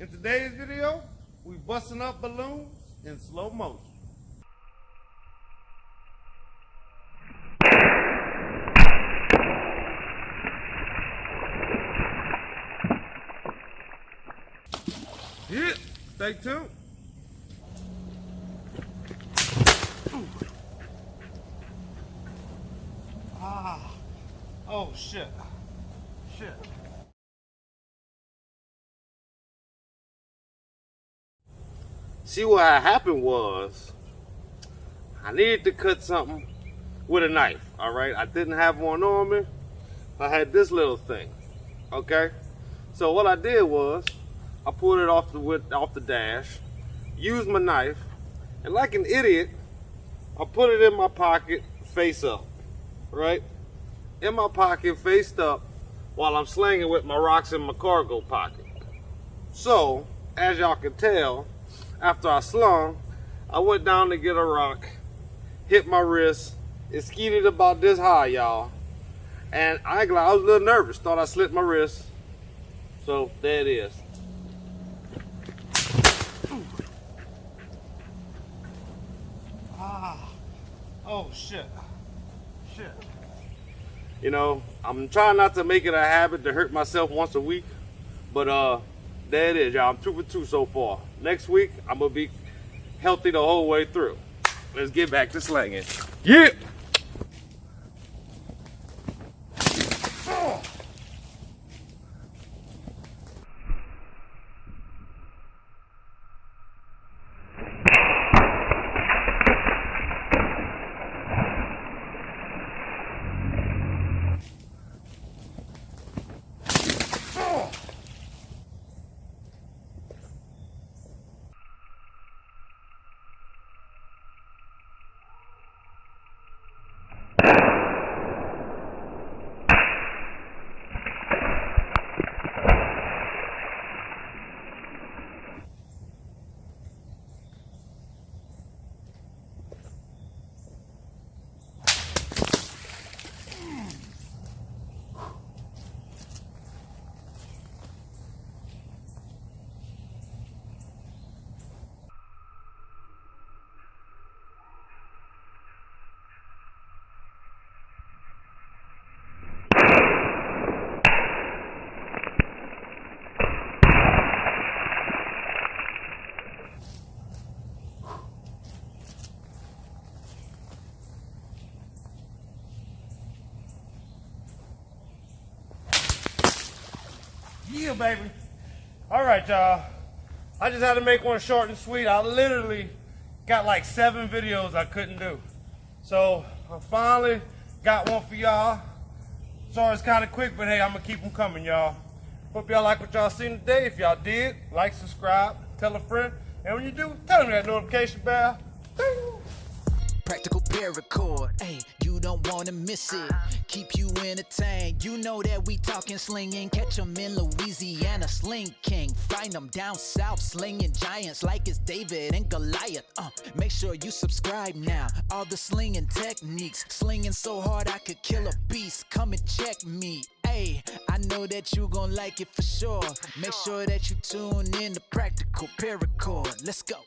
In today's video, we busting up balloons in slow motion. Yeah, stay tuned. Oh shit. See, what had happened was I needed to cut something with a knife. All right, I didn't have one on me. I had this little thing. Okay, so what I did was I pulled it off the dash, used my knife, and like an idiot, I put it in my pocket face up. Right, in my pocket faced up, while I'm slinging with my rocks in my cargo pocket. So, as y'all can tell, after I slung, I went down to get a rock, hit my wrist, it skeeted about this high, y'all. And I was a little nervous, thought I slit my wrist. So, there it is. Oh shit. You know, I'm trying not to make it a habit to hurt myself once a week, but there it is, y'all. I'm 2 for 2 so far. Next week, I'm gonna be healthy the whole way through. Let's get back to slinging. Yeah! Yeah, baby. All right, y'all. I just had to make one short and sweet. I literally got like 7 videos I couldn't do. So I finally got one for y'all. Sorry it's kind of quick, but hey, I'm going to keep them coming, y'all. Hope y'all like what y'all seen today. If y'all did, like, subscribe, tell a friend. And when you do, tell them that notification bell. Practical paracord, ayy, you don't wanna miss it. Keep you entertained, you know that we talking slinging. Catch 'em in Louisiana, Sling King. Find 'em down south, slinging giants like it's David and Goliath. Make sure you subscribe now. All the slinging techniques, slinging so hard I could kill a beast. Come and check me, ayy, I know that you gon' like it for sure. Make sure that you tune in to Practical Paracord. Let's go.